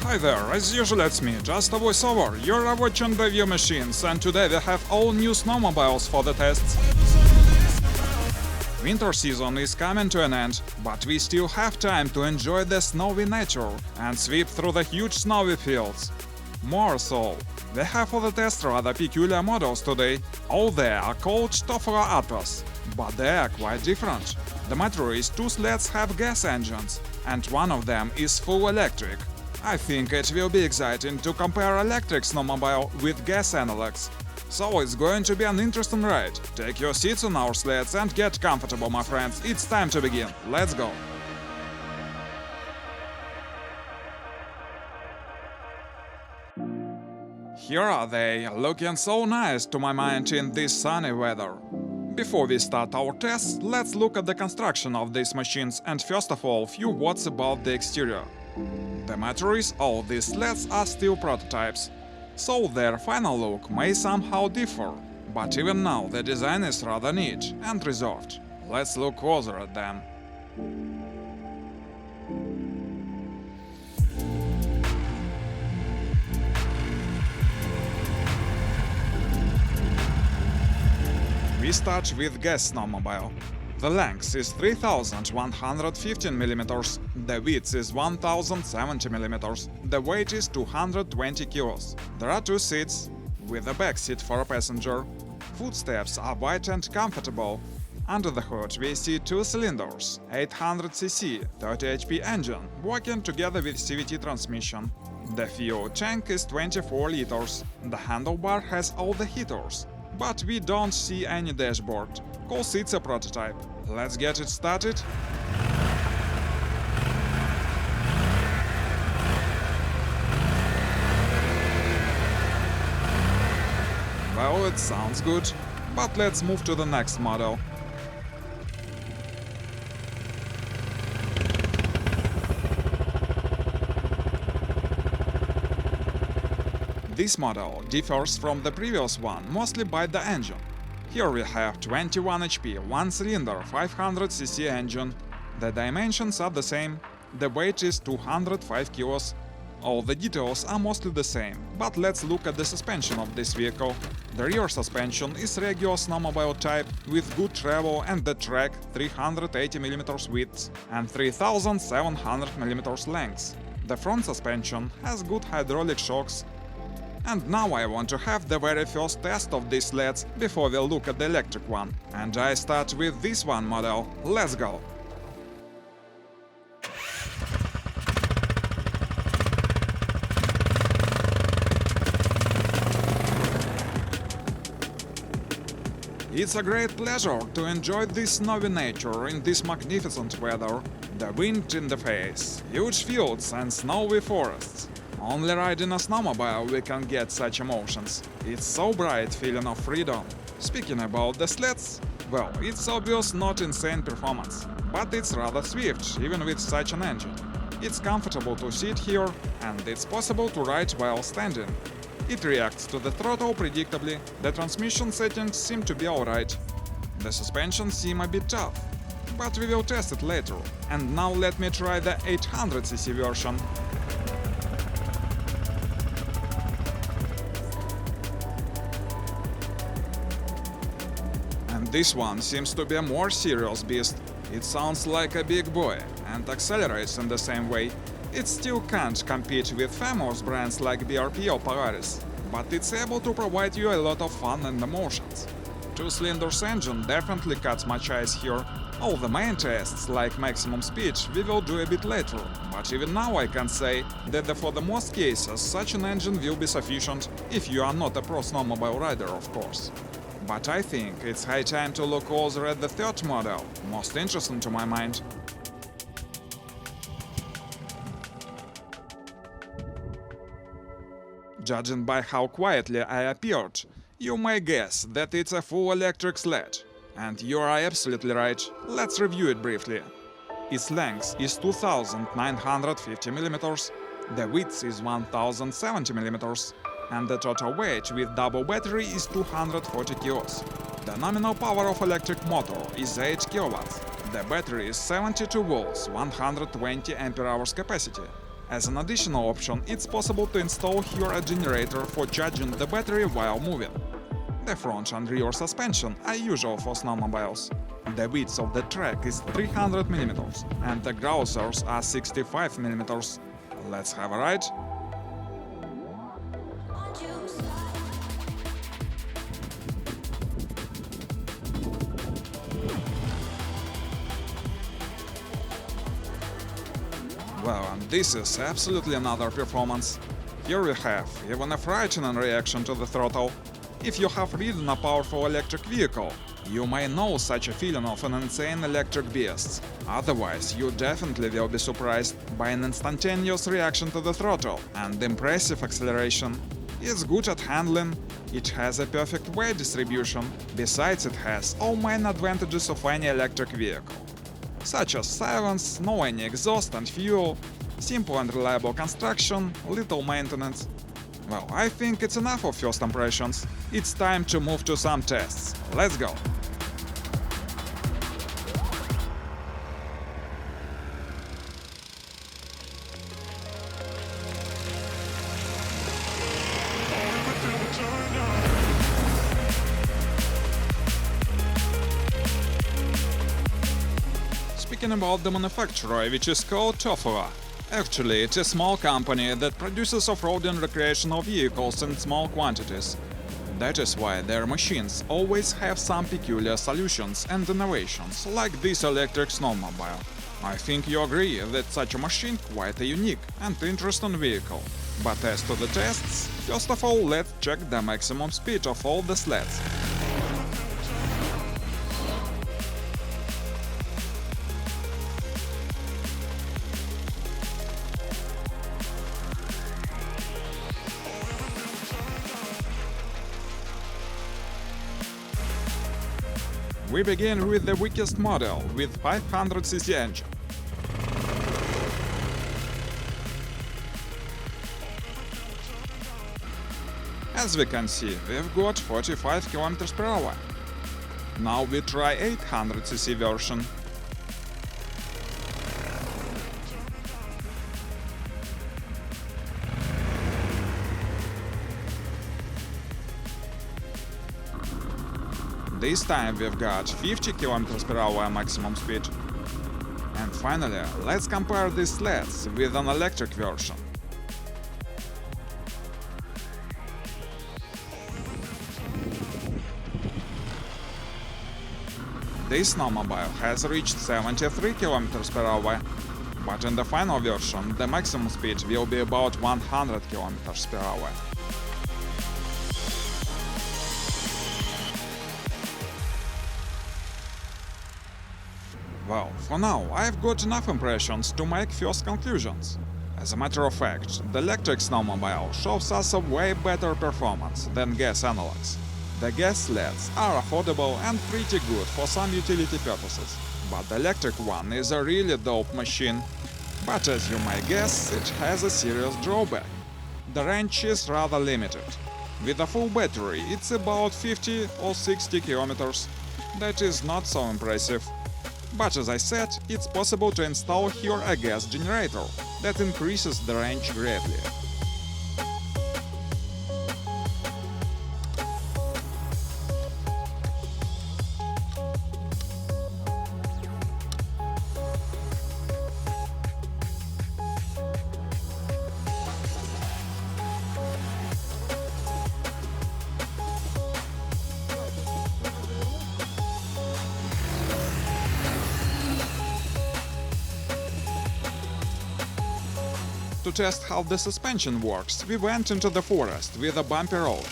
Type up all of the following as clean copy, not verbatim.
Hi there, as usual it's me, just a voiceover. You're watching review machines, and today we have all new snowmobiles for the tests. Winter season is coming to an end, but we still have time to enjoy the snowy nature and sweep through the huge snowy fields. More so, we have for the test rather peculiar models today. All they are called Tofalar Atlas, but they are quite different. The matter is, two sleds have gas engines, and one of them is full electric. I think it will be exciting to compare electric snowmobile with gas analogs. So it's going to be an interesting ride. Take your seats on our sleds and get comfortable, my friends. It's time to begin. Let's go! Here are they, looking so nice to my mind in this sunny weather. Before we start our tests, let's look at the construction of these machines and first of all, few words about the exterior. The matter is, all these sleds are still prototypes, so their final look may somehow differ, but even now the design is rather neat and reserved. Let's look closer at them. We start with gas snowmobile. The length is 3115 mm, the width is 1070 mm, the weight is 220 kilos. There are two seats, with a back seat for a passenger. Footsteps are wide and comfortable. Under the hood we see two cylinders, 800cc, 30 HP engine, working together with CVT transmission. The fuel tank is 24 liters. The handlebar has all the heaters, but we don't see any dashboard, cause it's a prototype. Let's get it started. Well, it sounds good, but let's move to the next model. This model differs from the previous one mostly by the engine. Here we have 21 HP, one-cylinder, 500cc engine. The dimensions are the same. The weight is 205 kilos. All the details are mostly the same, but let's look at the suspension of this vehicle. The rear suspension is regular snowmobile type with good travel and the track 380mm width and 3700mm length. The front suspension has good hydraulic shocks. And now I want to have the very first test of these sleds before we look at the electric one. And I start with this one model. Let's go! It's a great pleasure to enjoy this snowy nature in this magnificent weather. The wind in the face, huge fields and snowy forests. Only riding a snowmobile we can get such emotions. It's so bright feeling of freedom. Speaking about the sleds, well, it's obvious not insane performance, but it's rather swift even with such an engine. It's comfortable to sit here and it's possible to ride while standing. It reacts to the throttle predictably, the transmission settings seem to be alright. The suspension seem a bit tough, but we will test it later. And now let me try the 800cc version. This one seems to be a more serious beast. It sounds like a big boy and accelerates in the same way. It still can't compete with famous brands like BRP or Polaris, but it's able to provide you a lot of fun and emotions. Two-cylinders engine definitely cuts much ice here. All the main tests, like maximum speed, we will do a bit later, but even now I can say that for the most cases such an engine will be sufficient, if you are not a pro snowmobile rider, of course. But I think it's high time to look closer at the third model, most interesting to my mind. Judging by how quietly I appeared, you may guess that it's a full electric sled. And you are absolutely right, let's review it briefly. Its length is 2950 mm, the width is 1070 mm, and the total weight with double battery is 240 kilos. The nominal power of electric motor is 8 kilowatts. The battery is 72 volts, 120 ampere-hours capacity. As an additional option, it's possible to install here a generator for charging the battery while moving. The front and rear suspension are usual for snowmobiles. The width of the track is 300 mm and the grousers are 65 mm. Let's have a ride. Well, and this is absolutely another performance. Here we have even a frightening reaction to the throttle. If you have ridden a powerful electric vehicle, you may know such a feeling of an insane electric beast. Otherwise, you definitely will be surprised by an instantaneous reaction to the throttle and impressive acceleration. It's good at handling, it has a perfect weight distribution, besides it has all main advantages of any electric vehicle, such as silence, no any exhaust and fuel, simple and reliable construction, little maintenance. Well, I think it's enough of first impressions. It's time to move to some tests. Let's go! Speaking about the manufacturer, which is called Tofalar. Actually, it's a small company that produces off-roading recreational vehicles in small quantities. That is why their machines always have some peculiar solutions and innovations, like this electric snowmobile. I think you agree that such a machine quite a unique and interesting vehicle. But as to the tests, first of all let's check the maximum speed of all the sleds. We begin with the weakest model, with 500cc engine. As we can see, we've got 45 km per hour. Now we try 800cc version. This time we've got 50 km per hour maximum speed. And finally, let's compare these sleds with an electric version. This snowmobile has reached 73 km per hour, but in the final version the maximum speed will be about 100 km per hour. Well, for now, I've got enough impressions to make first conclusions. As a matter of fact, the electric snowmobile shows us a way better performance than gas analogs. The gas sleds are affordable and pretty good for some utility purposes, but the electric one is a really dope machine. But as you may guess, it has a serious drawback. The range is rather limited. With a full battery, it's about 50 or 60 kilometers. That is not so impressive. But as I said, it's possible to install here a gas generator that increases the range greatly. To test how the suspension works, we went into the forest with a bumpy road.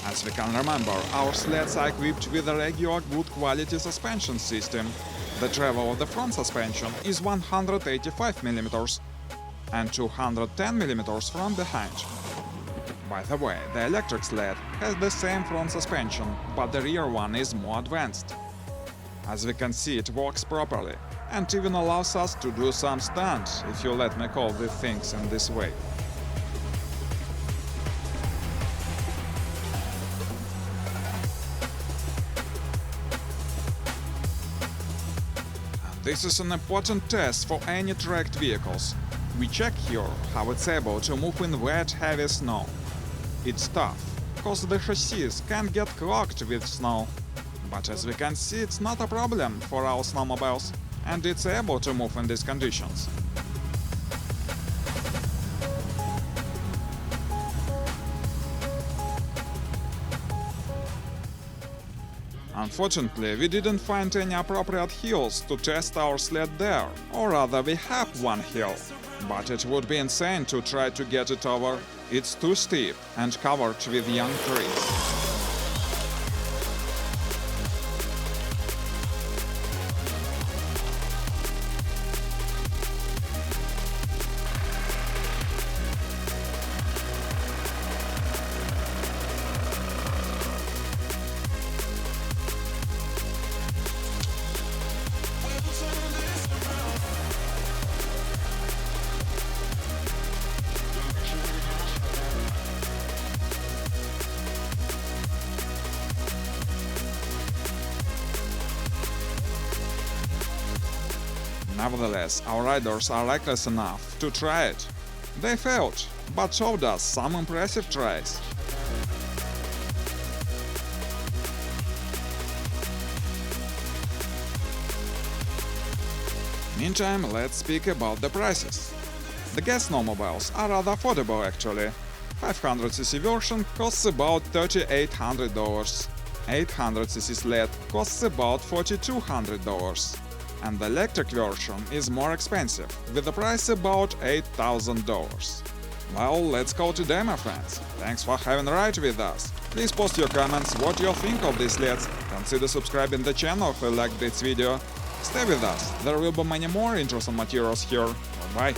As we can remember, our sleds are equipped with a regular good quality suspension system. The travel of the front suspension is 185 mm and 210 mm from behind. By the way, the electric sled has the same front suspension, but the rear one is more advanced. As we can see, it works properly, and even allows us to do some stunts, if you let me call these things in this way. And this is an important test for any tracked vehicles. We check here how it's able to move in wet, heavy snow. It's tough, cause the chassis can get clogged with snow. But as we can see, it's not a problem for our snowmobiles, and it's able to move in these conditions. Unfortunately, we didn't find any appropriate hills to test our sled there, or rather we have one hill. But it would be insane to try to get it over. It's too steep and covered with young trees. Nevertheless, our riders are reckless enough to try it. They failed, but showed us some impressive tries. Meantime, let's speak about the prices. The gas snowmobiles are rather affordable actually. 500cc version costs about $3,800. 800cc sled costs about $4,200. And the electric version is more expensive, with the price about $8,000. Well, let's call it a day, my friends. Thanks for having a ride with us. Please post your comments what you think of these sleds. Consider subscribing the channel if you liked this video. Stay with us, there will be many more interesting materials here. Bye-bye.